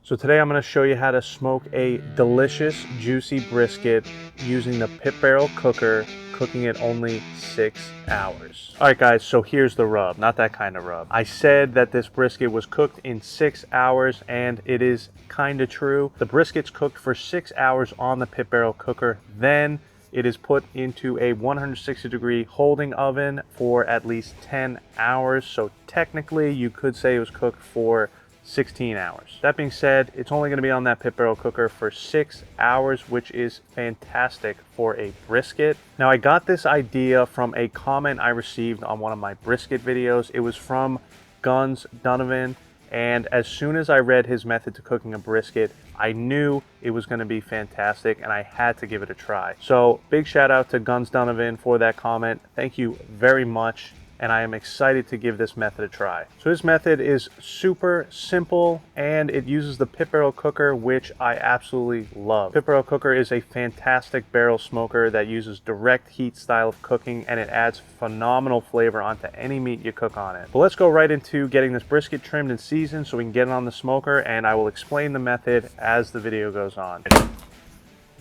So today I'm going to show you how to smoke a delicious juicy brisket using the pit barrel cooker, cooking it only 6 hours. Alright guys, so here's the rub, not that kind of rub. I said that this brisket was cooked in 6 hours and it is kind of true. The brisket's cooked for 6 hours on the pit barrel cooker, then it is put into a 160-degree holding oven for at least 10 hours. So technically you could say it was cooked for 16 hours. That being said, it's only going to be on that pit barrel cooker for 6 hours, which is fantastic for a brisket. Now, I got this idea from a comment I received on one of my brisket videos. It was from Guns Donovan, and as soon as I read his method to cooking a brisket, I knew it was going to be fantastic and I had to give it a try. So big shout out to Guns Donovan for that comment. Thank you very much. And I am excited to give this method a try. So this method is super simple and it uses the pit barrel cooker, which I absolutely love. Pit barrel cooker is a fantastic barrel smoker that uses direct heat style of cooking, and it adds phenomenal flavor onto any meat you cook on it. But let's go right into getting this brisket trimmed and seasoned so we can get it on the smoker, and I will explain the method as the video goes on.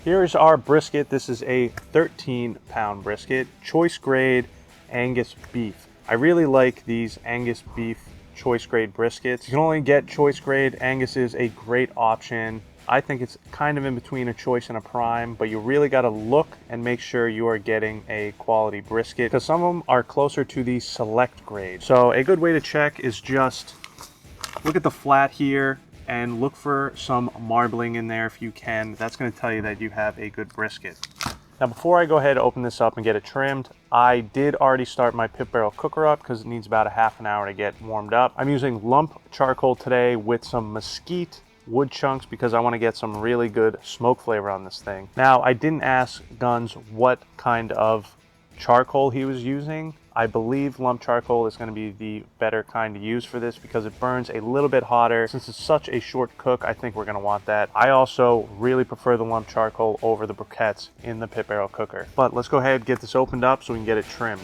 Here is our brisket. This is a 13-pound brisket, choice grade Angus beef. I really like these Angus beef choice grade briskets. You can only get choice grade. Angus is a great option. I think it's kind of in between a choice and a prime, but you really got to look and make sure you are getting a quality brisket, because some of them are closer to the select grade. So a good way to check is just look at the flat here and look for some marbling in there if you can. That's going to tell you that you have a good brisket. Now, before I go ahead and open this up and get it trimmed, I did already start my pit barrel cooker up because it needs about a half an hour to get warmed up. I'm using lump charcoal today with some mesquite wood chunks because I want to get some really good smoke flavor on this thing. Now, I didn't ask Guns what kind of charcoal he was using. I believe lump charcoal is going to be the better kind to use for this because it burns a little bit hotter. Since it's such a short cook, I think we're going to want that. I also really prefer the lump charcoal over the briquettes in the pit barrel cooker. But let's go ahead and get this opened up so we can get it trimmed.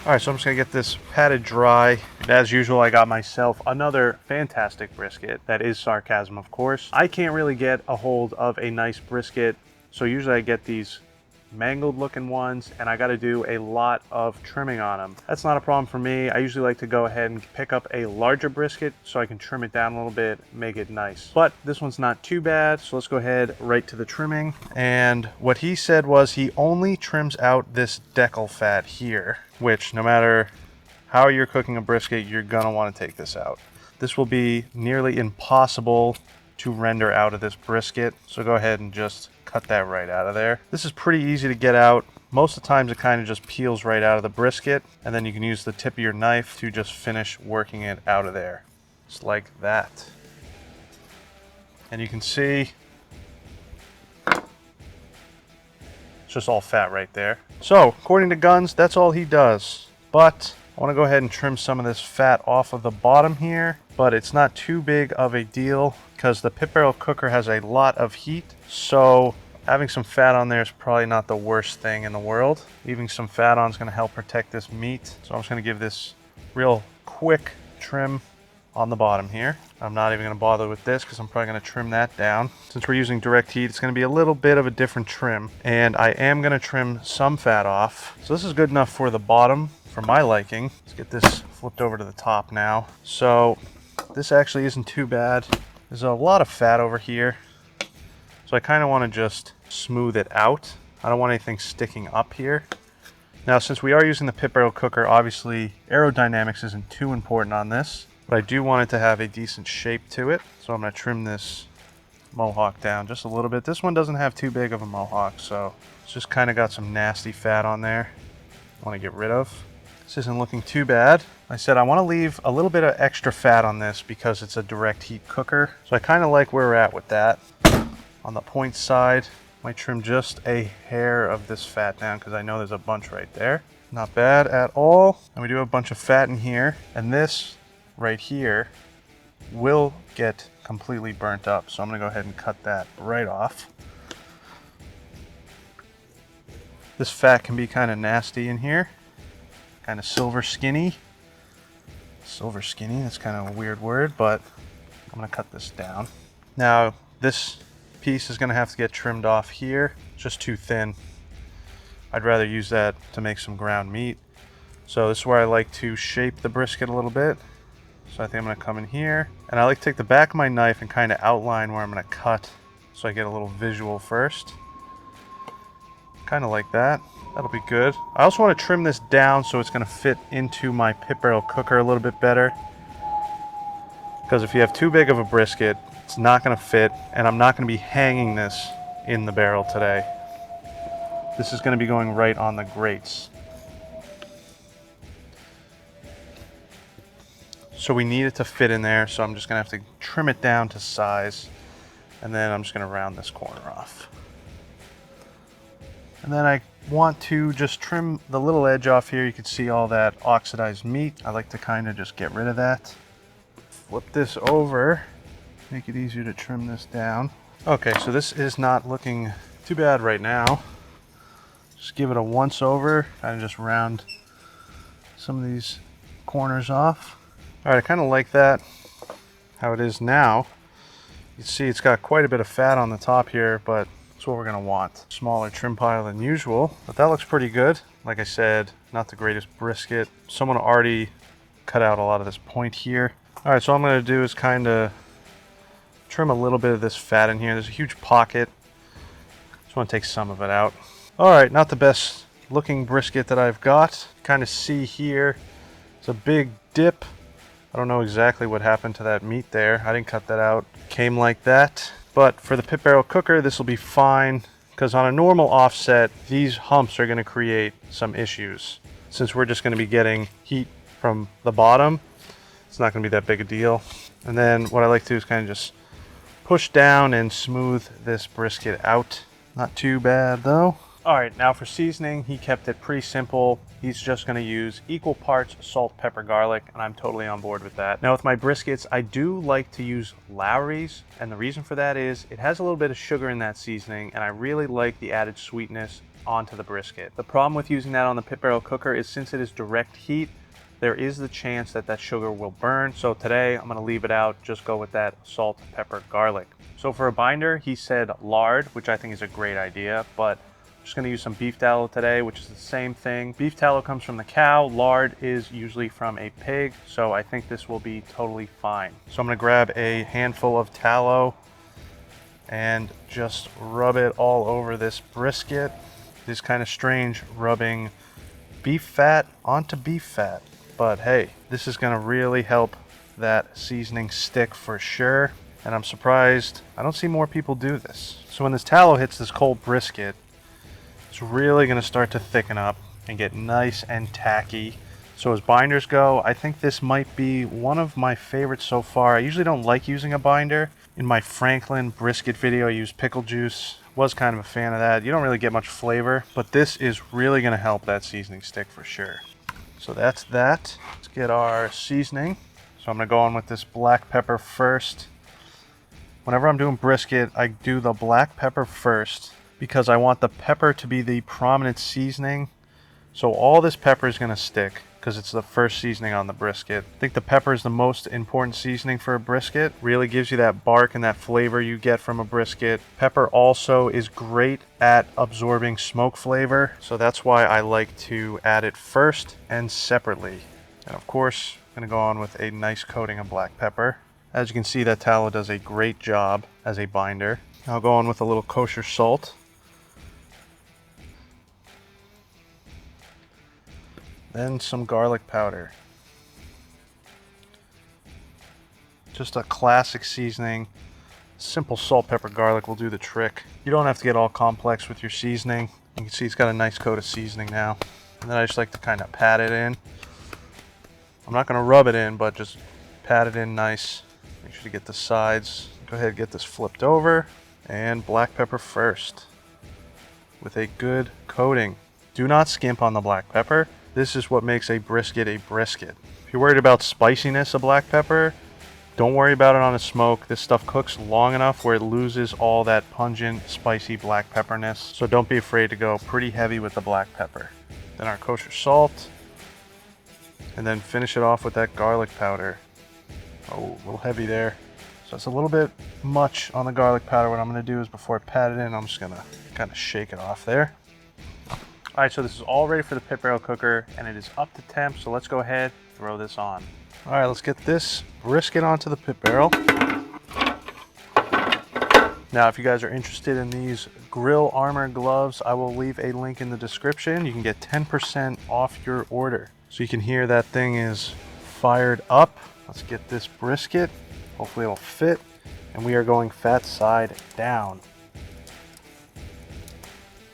All right, so I'm just gonna get this patted dry. And as usual, I got myself another fantastic brisket. That is sarcasm, of course. I can't really get a hold of a nice brisket, so usually I get these mangled looking ones and I got to do a lot of trimming on them. That's not a problem for me. I usually like to go ahead and pick up a larger brisket so I can trim it down a little bit, make it nice. But this one's not too bad, so let's go ahead right to the trimming. And what he said was he only trims out this decal fat here, which no matter how you're cooking a brisket, you're gonna want to take this out. This will be nearly impossible to render out of this brisket, so go ahead and just cut that right out of there. This is pretty easy to get out. Most of the times it kind of just peels right out of the brisket, and then you can use the tip of your knife to just finish working it out of there. Just like that. And you can see it's just all fat right there. So, according to Guns, that's all he does. But I want to go ahead and trim some of this fat off of the bottom here, but it's not too big of a deal because the pit barrel cooker has a lot of heat, so having some fat on there is probably not the worst thing in the world. Leaving some fat on is going to help protect this meat, so I'm just going to give this real quick trim on the bottom here. I'm not even going to bother with this because I'm probably going to trim that down. Since we're using direct heat, it's going to be a little bit of a different trim, and I am going to trim some fat off. So this is good enough for the bottom for my liking. Let's get this flipped over to the top now. So this actually isn't too bad. There's a lot of fat over here, so I kind of want to just smooth it out. I don't want anything sticking up here. Now, since we are using the pit barrel cooker, obviously aerodynamics isn't too important on this, but I do want it to have a decent shape to it. So I'm going to trim this mohawk down just a little bit. This one doesn't have too big of a mohawk, so it's just kind of got some nasty fat on there I want to get rid of. This isn't looking too bad. I said I want to leave a little bit of extra fat on this because it's a direct heat cooker. So I kind of like where we're at with that. On the point side, might trim just a hair of this fat down because I know there's a bunch right there. Not bad at all. And we do have a bunch of fat in here. And this right here will get completely burnt up. So I'm going to go ahead and cut that right off. This fat can be kind of nasty in here. Kind of silver skinny. silver skinny. That's kind of a weird word, but I'm gonna cut this down. Now, this piece is gonna have to get trimmed off here. It's just too thin. I'd rather use that to make some ground meat. So this is where I like to shape the brisket a little bit. So I think I'm gonna come in here, and I like to take the back of my knife and kind of outline where I'm gonna cut so I get a little visual first. Kind of like that. That'll be good. I also want to trim this down so it's gonna fit into my pit barrel cooker a little bit better. Because if you have too big of a brisket, it's not gonna fit, and I'm not gonna be hanging this in the barrel today. This is gonna be going right on the grates. So we need it to fit in there, so I'm just gonna have to trim it down to size, and then I'm just gonna round this corner off. And then I want to just trim the little edge off here. You can see all that oxidized meat. I like to kind of just get rid of that. Flip this over, make it easier to trim this down. Okay, so this is not looking too bad right now. Just give it a once over, kind of just round some of these corners off. All right, I kind of like that, how it is now. You can see it's got quite a bit of fat on the top here, but that's what we're gonna want. Smaller trim pile than usual, but that looks pretty good. Like I said, not the greatest brisket. Someone already cut out a lot of this point here. All right, so all I'm gonna do is kind of trim a little bit of this fat in here. There's a huge pocket. Just wanna take some of it out. All right, not the best looking brisket that I've got. Kind of see here, it's a big dip. I don't know exactly what happened to that meat there. I didn't cut that out. Came like that. But for the pit barrel cooker, this will be fine, because on a normal offset, these humps are going to create some issues. Since we're just going to be getting heat from the bottom, it's not going to be that big a deal. And then what I like to do is kind of just push down and smooth this brisket out. Not too bad though. All right, now for seasoning, he kept it pretty simple. He's just gonna use equal parts salt, pepper, garlic, and I'm totally on board with that. Now with my briskets, I do like to use Lowry's, and the reason for that is it has a little bit of sugar in that seasoning, and I really like the added sweetness onto the brisket. The problem with using that on the pit barrel cooker is since it is direct heat, there is the chance that that sugar will burn. So today I'm gonna leave it out, just go with that salt, pepper, garlic. So for a binder, he said lard, which I think is a great idea, but just gonna use some beef tallow today, which is the same thing. Beef tallow comes from the cow, lard is usually from a pig, so I think this will be totally fine. So I'm gonna grab a handful of tallow and just rub it all over this brisket. It's kind of strange rubbing beef fat onto beef fat, but hey, this is gonna really help that seasoning stick for sure. And I'm surprised I don't see more people do this. So when this tallow hits this cold brisket, it's really going to start to thicken up and get nice and tacky. So as binders go, I think this might be one of my favorites so far. I usually don't like using a binder. In my Franklin brisket video, I used pickle juice. Was kind of a fan of that. You don't really get much flavor, but this is really going to help that seasoning stick for sure. So that's that. Let's get our seasoning. So I'm going to go on with this black pepper first. Whenever I'm doing brisket, I do the black pepper first, because I want the pepper to be the prominent seasoning. So all this pepper is going to stick because it's the first seasoning on the brisket. I think the pepper is the most important seasoning for a brisket. Really gives you that bark and that flavor you get from a brisket. Pepper also is great at absorbing smoke flavor. So that's why I like to add it first and separately. And of course, I'm going to go on with a nice coating of black pepper. As you can see, that tallow does a great job as a binder. I'll go on with a little kosher salt. Then some garlic powder. Just a classic seasoning. Simple salt, pepper, garlic will do the trick. You don't have to get all complex with your seasoning. You can see it's got a nice coat of seasoning now. And then I just like to kind of pat it in. I'm not going to rub it in, but just pat it in nice. Make sure to get the sides. Go ahead and get this flipped over. And black pepper first with a good coating. Do not skimp on the black pepper. This is what makes a brisket a brisket. If you're worried about spiciness of black pepper, don't worry about it on a smoke. This stuff cooks long enough where it loses all that pungent, spicy black pepperness. So don't be afraid to go pretty heavy with the black pepper. Then our kosher salt. and then finish it off with that garlic powder. Oh, a little heavy there. So it's a little bit much on the garlic powder. What I'm gonna do is before I pat it in, I'm just gonna kind of shake it off there. All right, so this is all ready for the pit barrel cooker and it is up to temp. So let's go ahead, throw this on. All right, let's get this brisket onto the pit barrel. Now, if you guys are interested in these Grill Armor gloves, I will leave a link in the description. You can get 10% off your order. So you can hear that thing is fired up. Let's get this brisket. Hopefully it'll fit. And we are going fat side down.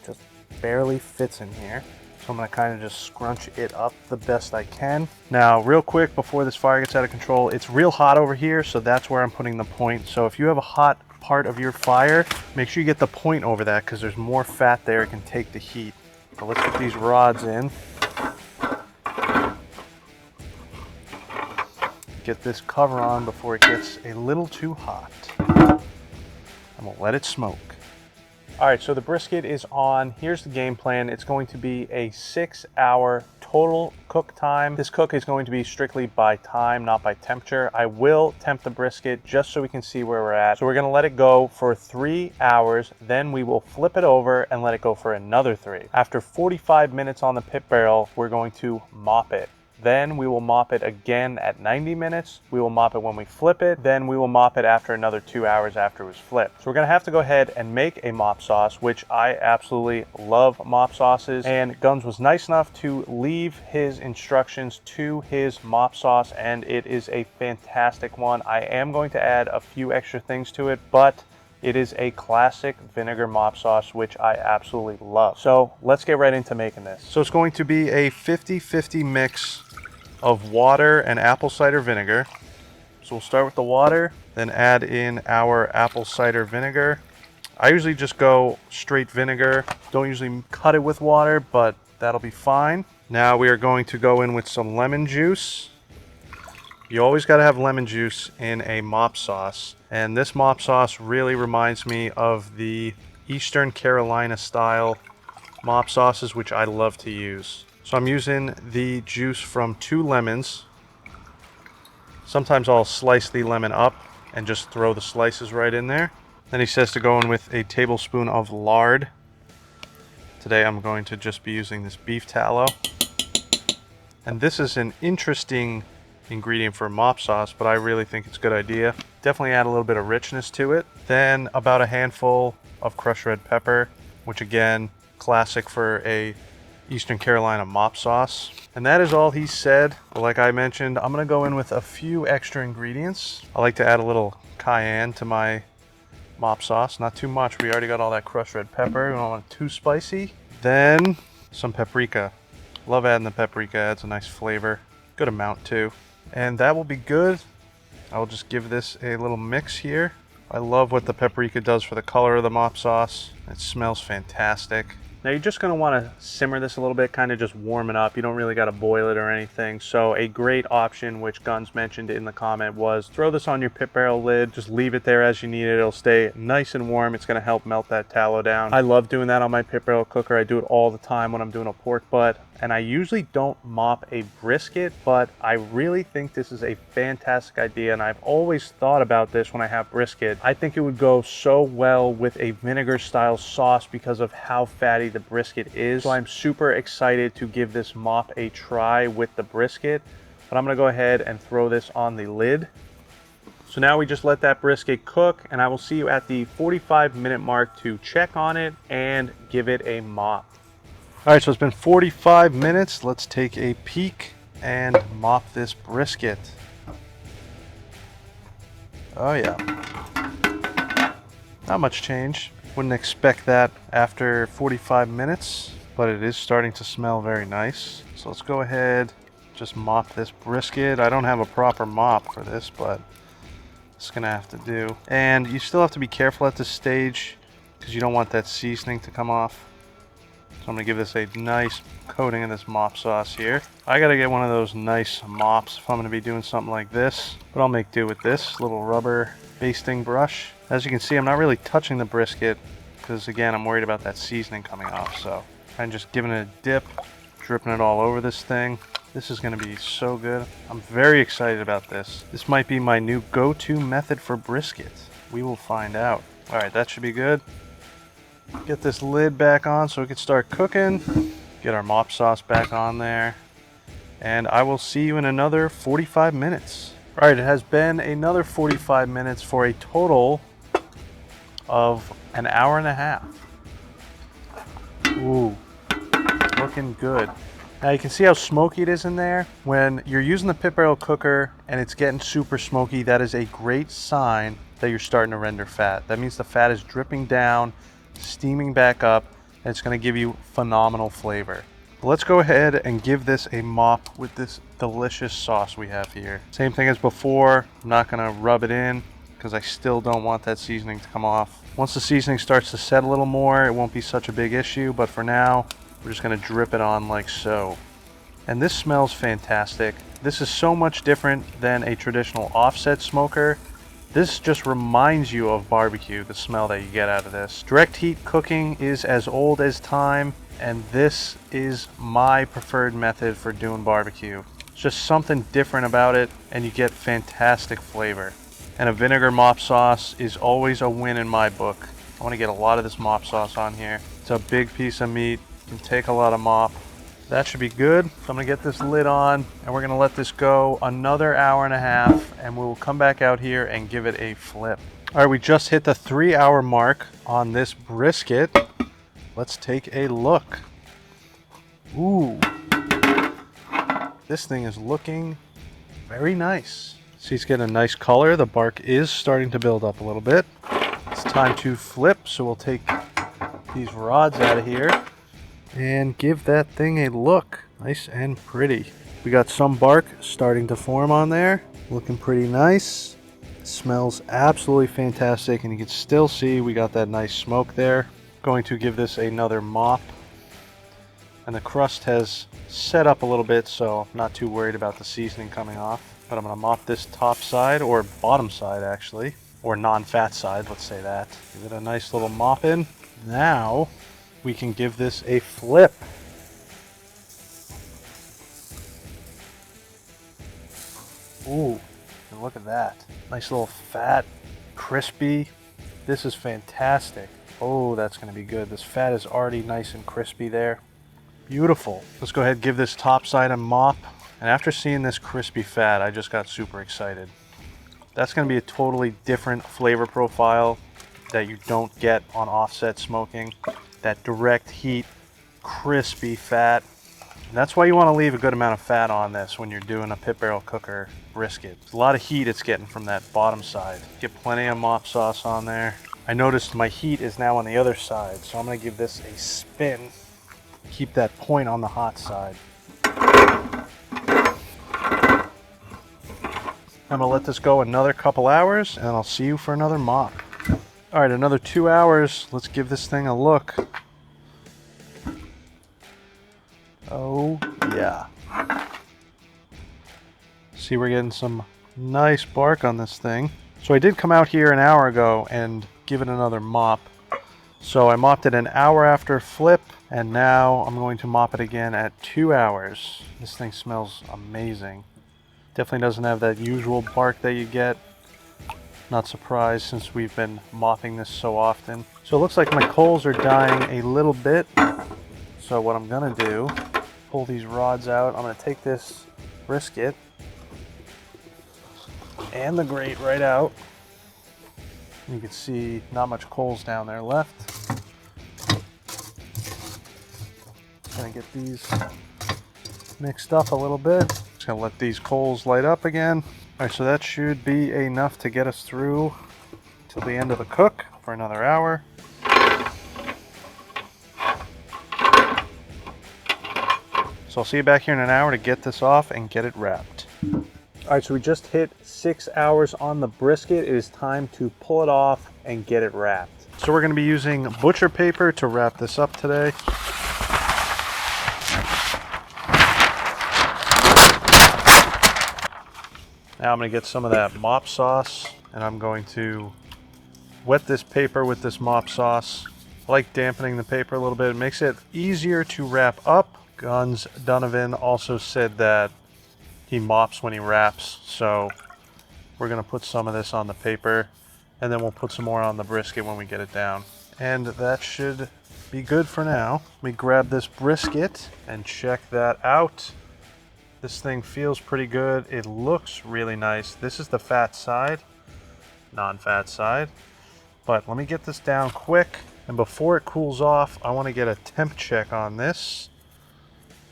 Just barely fits in here. So I'm gonna kind of just scrunch it up the best I can. Now, real quick, before this fire gets out of control, it's real hot over here, so that's where I'm putting the point. So if you have a hot part of your fire, make sure you get the point over that because there's more fat there, it can take the heat. So let's get these rods in. Get this cover on before it gets a little too hot. And we'll let it smoke. All right, so the brisket is on. Here's the game plan. It's going to be a 6-hour total cook time. This cook is going to be strictly by time, not by temperature. I will temp the brisket just so we can see where we're at. So we're gonna let it go for 3 hours, then we will flip it over and let it go for another 3. After 45 minutes on the pit barrel, we're going to mop it. Then we will mop it again at 90 minutes. We will mop it when we flip it. Then we will mop it after another 2 hours after it was flipped. So we're gonna have to go ahead and make a mop sauce, which I absolutely love mop sauces. And Guns was nice enough to leave his instructions to his mop sauce, and it is a fantastic one. I am going to add a few extra things to it, but it is a classic vinegar mop sauce, which I absolutely love. So let's get right into making this. So it's going to be a 50-50 mix of water and apple cider vinegar. So we'll start with the water, then add in our apple cider vinegar. I usually just go straight vinegar. Don't usually cut it with water, but that'll be fine. Now we are going to go in with some lemon juice. You always got to have lemon juice in a mop sauce. And this mop sauce really reminds me of the Eastern Carolina style mop sauces, which I love to use. So I'm using the juice from 2 lemons. Sometimes I'll slice the lemon up and just throw the slices right in there. Then he says to go in with a tablespoon of lard. Today I'm going to just be using this beef tallow. And this is an interesting ingredient for a mop sauce, but I really think it's a good idea. Definitely add a little bit of richness to it. Then about a handful of crushed red pepper, which again, classic for a Eastern Carolina mop sauce. And that is all he said. Like I mentioned, I'm gonna go in with a few extra ingredients. I like to add a little cayenne to my mop sauce, not too much. We already got all that crushed red pepper. We don't want it too spicy. Then some paprika. Love adding the paprika, adds a nice flavor. Good amount too. And that will be good. I'll just give this a little mix here. I love what the paprika does for the color of the mop sauce. It smells fantastic. Now you're just gonna wanna simmer this a little bit, kind of just warm it up. You don't really gotta boil it or anything. So a great option, which Guns mentioned in the comment, was throw this on your pit barrel lid, just leave it there as you need it. It'll stay nice and warm. It's gonna help melt that tallow down. I love doing that on my pit barrel cooker. I do it all the time when I'm doing a pork butt. And I usually don't mop a brisket, but I really think this is a fantastic idea. And I've always thought about this when I have brisket. I think it would go so well with a vinegar style sauce because of how fatty the brisket is. So I'm super excited to give this mop a try with the brisket, but I'm gonna go ahead and throw this on the lid. So now we just let that brisket cook, and I will see you at the 45-minute mark to check on it and give it a mop. All right, so it's been 45 minutes. Let's take a peek and mop this brisket. Oh yeah. Not much change. Wouldn't expect that after 45 minutes, but it is starting to smell very nice. So let's go ahead, just mop this brisket. I don't have a proper mop for this, but it's gonna have to do. And you still have to be careful at this stage because you don't want that seasoning to come off. So I'm gonna give this a nice coating of this mop sauce here. I gotta get one of those nice mops if I'm gonna be doing something like this, but I'll make do with this little rubber basting brush. As you can see, I'm not really touching the brisket because again, I'm worried about that seasoning coming off. So I'm just giving it a dip, dripping it all over this thing. This is going to be so good. I'm very excited about this. This might be my new go-to method for brisket. We will find out. All right, that should be good. Get this lid back on so we can start cooking. Get our mop sauce back on there. And I will see you in another 45 minutes. All right, it has been another 45 minutes for a total of an hour and a half. Ooh, looking good. Now you can see how smoky it is in there. When you're using the pit barrel cooker and it's getting super smoky, that is a great sign that you're starting to render fat. That means the fat is dripping down, steaming back up, and it's gonna give you phenomenal flavor. But let's go ahead and give this a mop with this delicious sauce we have here. Same thing as before, I'm not gonna rub it in because I still don't want that seasoning to come off. Once the seasoning starts to set a little more, it won't be such a big issue, but for now, we're just gonna drip it on like so. And this smells fantastic. This is so much different than a traditional offset smoker. This just reminds you of barbecue, the smell that you get out of this. Direct heat cooking is as old as time, and this is my preferred method for doing barbecue. It's just something different about it, and you get fantastic flavor. And a vinegar mop sauce is always a win in my book. I wanna get a lot of this mop sauce on here. It's a big piece of meat. Can take a lot of mop. That should be good. So I'm gonna get this lid on and we're gonna let this go another hour and a half and we'll come back out here and give it a flip. All right, we just hit the 3-hour mark on this brisket. Let's take a look. Ooh, this thing is looking very nice. See, it's getting a nice color. The bark is starting to build up a little bit. It's time to flip, so we'll take these rods out of here and give that thing a look. Nice and pretty. We got some bark starting to form on there. Looking pretty nice. Smells absolutely fantastic, and you can still see we got that nice smoke there. Going to give this another mop. And the crust has set up a little bit, so I'm not too worried about the seasoning coming off. But I'm gonna mop this top side, or bottom side actually, or non-fat side, let's say that. Give it a nice little mop in. Now, we can give this a flip. Ooh, and look at that. Nice little fat, crispy. This is fantastic. Oh, that's gonna be good. This fat is already nice and crispy there. Beautiful. Let's go ahead and give this top side a mop. And after seeing this crispy fat, I just got super excited. That's gonna be a totally different flavor profile that you don't get on offset smoking. That direct heat, crispy fat. And that's why you want to leave a good amount of fat on this when you're doing a pit barrel cooker brisket. There's a lot of heat it's getting from that bottom side. Get plenty of mop sauce on there. I noticed my heat is now on the other side, so I'm going to give this a spin. Keep that point on the hot side. I'm going to let this go another couple hours, and I'll see you for another mop. All right, another 2 hours. Let's give this thing a look. Oh, yeah. See, we're getting some nice bark on this thing. So I did come out here an hour ago and give it another mop. So I mopped it an hour after flip, and now I'm going to mop it again at 2 hours. This thing smells amazing. Definitely doesn't have that usual bark that you get. Not surprised since we've been mopping this so often. So it looks like my coals are dying a little bit. So what I'm gonna do, pull these rods out. I'm gonna take this brisket and the grate right out. You can see not much coals down there left. Gonna get these mixed up a little bit. Just gonna let these coals light up again. All right, so that should be enough to get us through till the end of the cook for another hour. So I'll see you back here in an hour to get this off and get it wrapped. All right, so we just hit 6 hours on the brisket. It is time to pull it off and get it wrapped. So we're gonna be using butcher paper to wrap this up today. Now I'm going to get some of that mop sauce, and I'm going to wet this paper with this mop sauce. I like dampening the paper a little bit. It makes it easier to wrap up, Guns Donovan also said that he mops when he wraps, so we're gonna put some of this on the paper and then we'll put some more on the brisket when we get it down. And that should be good for now. Let me grab this brisket and check that out. This thing feels pretty good. It looks really nice. This is the fat side, non-fat side. But let me get this down quick. And before it cools off, I want to get a temp check on this.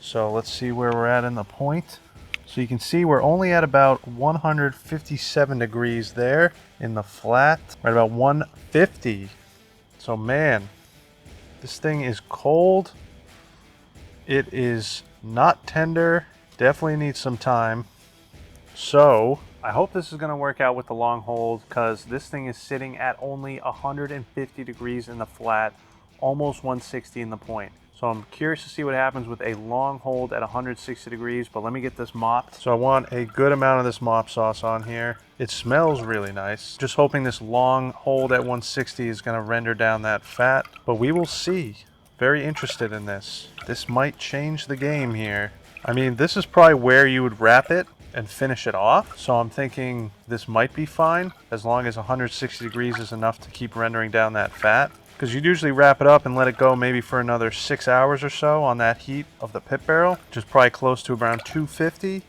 So let's see where we're at in the point. So you can see we're only at about 157 degrees there in the flat. Right about 150. So man, this thing is cold. It is not tender. Definitely needs some time. So I hope this is going to work out with the long hold, because this thing is sitting at only 150 degrees in the flat, almost 160 in the point. So I'm curious to see what happens with a long hold at 160 degrees, but let me get this mopped. So I want a good amount of this mop sauce on here. It smells really nice. Just hoping this long hold at 160 is going to render down that fat, but we will see. Very interested in this. This might change the game here. I mean, this is probably where you would wrap it and finish it off. So I'm thinking this might be fine as long as 160 degrees is enough to keep rendering down that fat. Because you'd usually wrap it up and let it go maybe for another 6 hours or so on that heat of the pit barrel, which is probably close to around 250.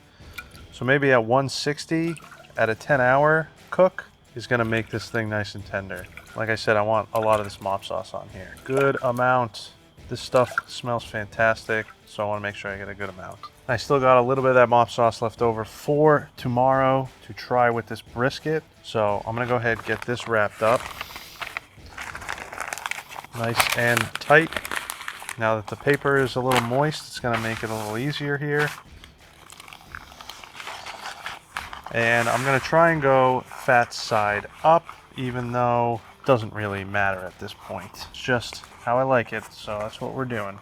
So maybe at 160 at a 10-hour cook is going to make this thing nice and tender. Like I said, I want a lot of this mop sauce on here. Good amount. This stuff smells fantastic, so I want to make sure I get a good amount. I still got a little bit of that mop sauce left over for tomorrow to try with this brisket. So I'm going to go ahead and get this wrapped up. Nice and tight. Now that the paper is a little moist, it's going to make it a little easier here. And I'm going to try and go fat side up, even though it doesn't really matter at this point. It's just how I like it, so that's what we're doing.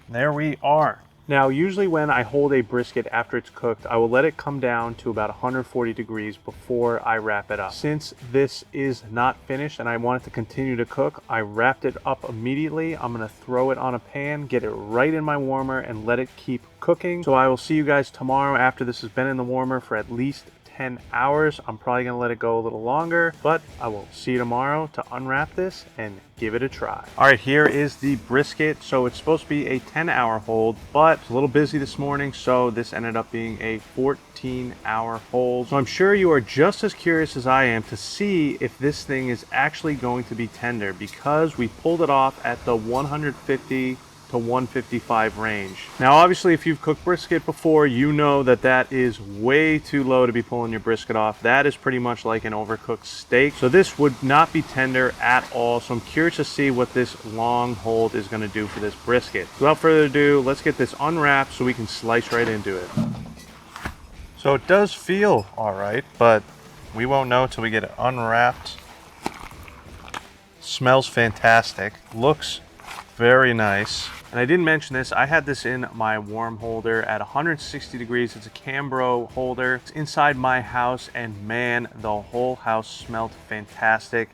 There we are. Now, usually when I hold a brisket after it's cooked, I will let it come down to about 140 degrees before I wrap it up. Since this is not finished and I want it to continue to cook, I wrapped it up immediately. I'm gonna throw it on a pan, get it right in my warmer, and let it keep cooking. So I will see you guys tomorrow after this has been in the warmer for at least 10 hours. I'm probably gonna let it go a little longer, but I will see you tomorrow to unwrap this and give it a try. All right, here is the brisket. So it's supposed to be a 10-hour hold, but it's a little busy this morning, so this ended up being a 14-hour hold. So I'm sure you are just as curious as I am to see if this thing is actually going to be tender, because we pulled it off at the 150 to 155 range. Now, obviously, if you've cooked brisket before, you know that that is way too low to be pulling your brisket off. That is pretty much like an overcooked steak. So this would not be tender at all. So I'm curious to see what this long hold is gonna do for this brisket. Without further ado, let's get this unwrapped so we can slice right into it. So it does feel all right, but we won't know until we get it unwrapped. Smells fantastic. Looks very nice. And I didn't mention this, I had this in my warm holder at 160 degrees. It's a Cambro holder. It's inside my house, and man, the whole house smelled fantastic.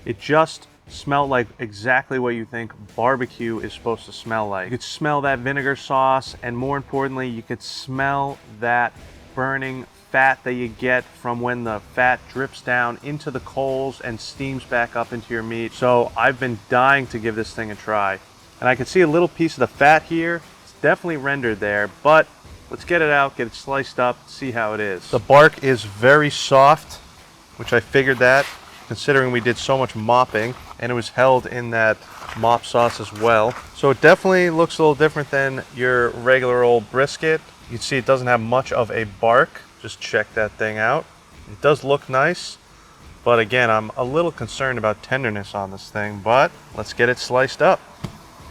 It just smelled like exactly what you think barbecue is supposed to smell like. You could smell that vinegar sauce, and more importantly, you could smell that burning fat that you get from when the fat drips down into the coals and steams back up into your meat. So I've been dying to give this thing a try. And I can see a little piece of the fat here. It's definitely rendered there, but let's get it out, get it sliced up, see how it is. The bark is very soft, which I figured that, considering we did so much mopping, and it was held in that mop sauce as well. So it definitely looks a little different than your regular old brisket. You can see it doesn't have much of a bark. Just check that thing out. It does look nice, but again, I'm a little concerned about tenderness on this thing, but let's get it sliced up.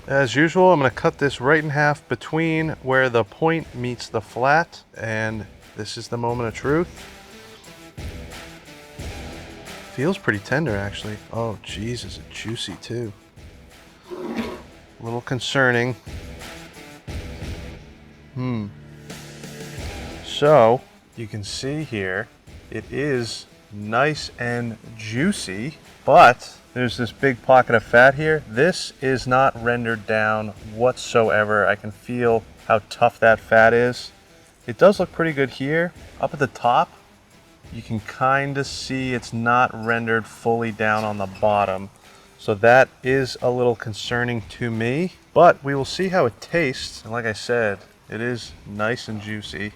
As usual, I'm going to cut this right in half between where the point meets the flat, and this is the moment of truth. Feels pretty tender, actually. Oh, geez, is it juicy too. A little concerning. So, you can see here, it is nice and juicy, but there's this big pocket of fat here. This is not rendered down whatsoever. I can feel how tough that fat is. It does look pretty good here. Up at the top, you can kind of see it's not rendered fully down on the bottom. So that is a little concerning to me, but we will see how it tastes. And like I said, it is nice and juicy.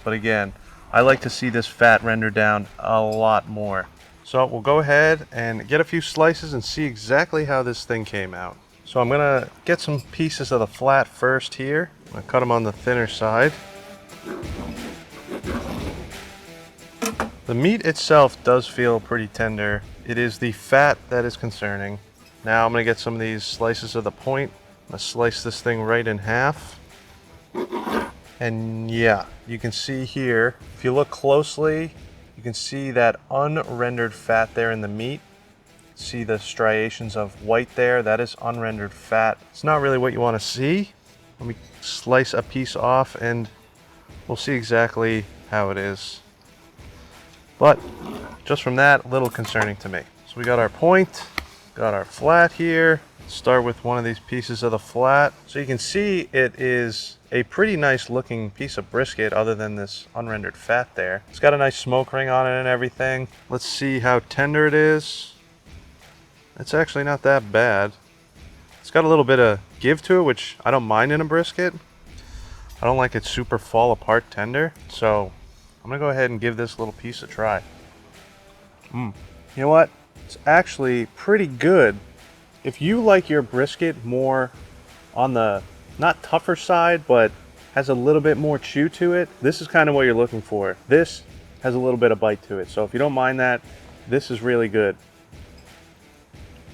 But again, I like to see this fat rendered down a lot more. So we'll go ahead and get a few slices and see exactly how this thing came out. So I'm gonna get some pieces of the flat first here. I'm gonna cut them on the thinner side. The meat itself does feel pretty tender. It is the fat that is concerning. Now I'm gonna get some of these slices of the point. I'm gonna slice this thing right in half. And yeah, you can see here, if you look closely, you can see that unrendered fat there in the meat. See the striations of white there, that is unrendered fat. It's not really what you wanna see. Let me slice a piece off and we'll see exactly how it is. But just from that, a little concerning to me. So we got our point, got our flat here. Start with one of these pieces of the flat. So you can see it is a pretty nice looking piece of brisket other than this unrendered fat there. It's got a nice smoke ring on it and everything. Let's see how tender it is. It's actually not that bad. It's got a little bit of give to it, which I don't mind in a brisket. I don't like it super fall apart tender. So I'm gonna go ahead and give this little piece a try. You know what? It's actually pretty good. If you like your brisket more on the not tougher side, but has a little bit more chew to it, this is kind of what you're looking for. This has a little bit of bite to it. So if you don't mind that, this is really good.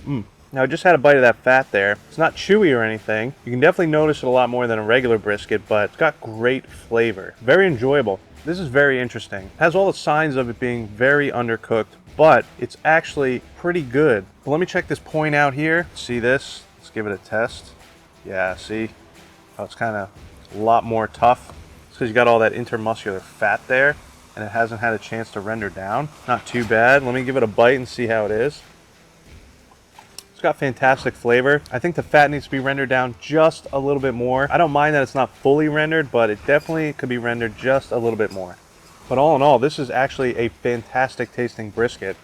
Now I just had a bite of that fat there. It's not chewy or anything. You can definitely notice it a lot more than a regular brisket, but it's got great flavor. Very enjoyable. This is very interesting. It has all the signs of it being very undercooked, but it's actually pretty good. But let me check this point out here. See this? Let's give it a test. Yeah, see? Oh, it's kind of a lot more tough. It's because you got all that intermuscular fat there, and it hasn't had a chance to render down. Not too bad. Let me give it a bite and see how it is. It's got fantastic flavor. I think the fat needs to be rendered down just a little bit more. I don't mind that it's not fully rendered, but it definitely could be rendered just a little bit more. But all in all, this is actually a fantastic tasting brisket.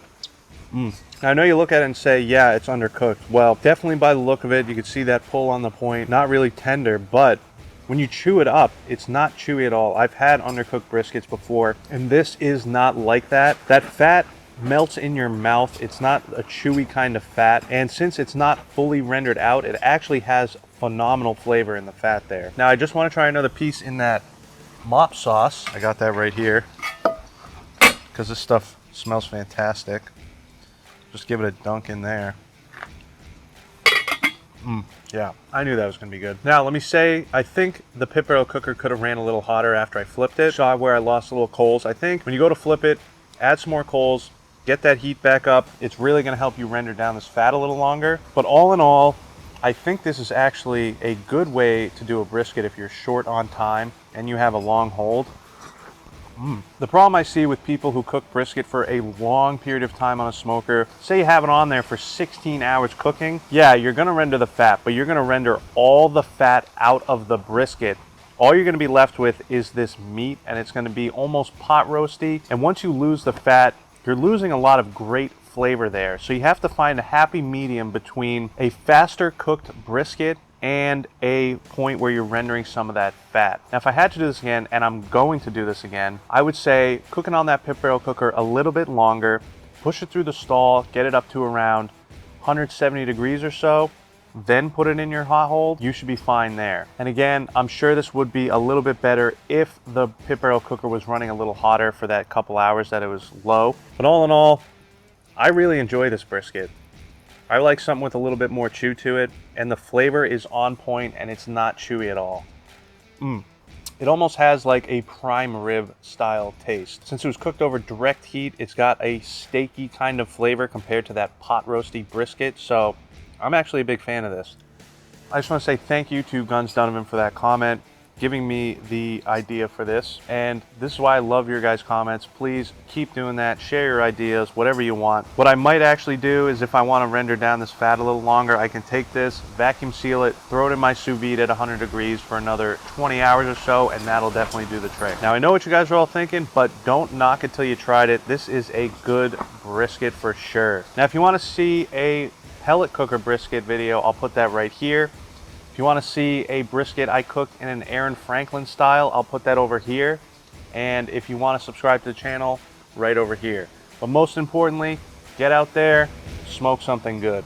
Now, I know you look at it and say, yeah, it's undercooked. Well, definitely by the look of it, you can see that pull on the point. Not really tender, but when you chew it up, it's not chewy at all. I've had undercooked briskets before, and this is not like that. That fat melts in your mouth. It's not a chewy kind of fat, and since it's not fully rendered out, it actually has phenomenal flavor in the fat there. Now I just want to try another piece in that mop sauce. I got that right here because this stuff smells fantastic. Just give it a dunk in there. Yeah, I knew that was gonna be good. Now let me say, I think the pit barrel cooker could have ran a little hotter after I flipped it. Saw where I lost a little coals. I think when you go to flip it, add some more coals, get that heat back up. It's really gonna help you render down this fat a little longer. But all in all, I think this is actually a good way to do a brisket if you're short on time and you have a long hold. The problem I see with people who cook brisket for a long period of time on a smoker, say you have it on there for 16 hours cooking, yeah, you're gonna render the fat, but you're gonna render all the fat out of the brisket. All you're gonna be left with is this meat, and it's gonna be almost pot roasty. And once you lose the fat, you're losing a lot of great flavor there. So you have to find a happy medium between a faster cooked brisket and a point where you're rendering some of that fat. Now, if I had to do this again, and I'm going to do this again, I would say cooking on that pit barrel cooker a little bit longer, push it through the stall, get it up to around 170 degrees or so, then put it in your hot hold, you should be fine there. And again, I'm sure this would be a little bit better if the pit barrel cooker was running a little hotter for that couple hours that it was low. But all in all, I really enjoy this brisket. I like something with a little bit more chew to it, and the flavor is on point and it's not chewy at all. It almost has like a prime rib style taste. Since it was cooked over direct heat, it's got a steaky kind of flavor compared to that pot roasty brisket. So I'm actually a big fan of this. I just want to say thank you to Guns Donovan for that comment. giving me the idea for this. And this is why I love your guys' comments. Please keep doing that. Share your ideas, whatever you want. What I might actually do is if I want to render down this fat a little longer, I can take this, vacuum seal it, throw it in my sous vide at 100 degrees for another 20 hours or so, and that'll definitely do the trick. Now, I know what you guys are all thinking, but don't knock it till you tried it. This is a good brisket for sure. Now, if you want to see a pellet cooker brisket video, I'll put that right here. If you want to see a brisket I cook in an Aaron Franklin style, I'll put that over here. And if you want to subscribe to the channel, right over here. But most importantly, get out there, smoke something good.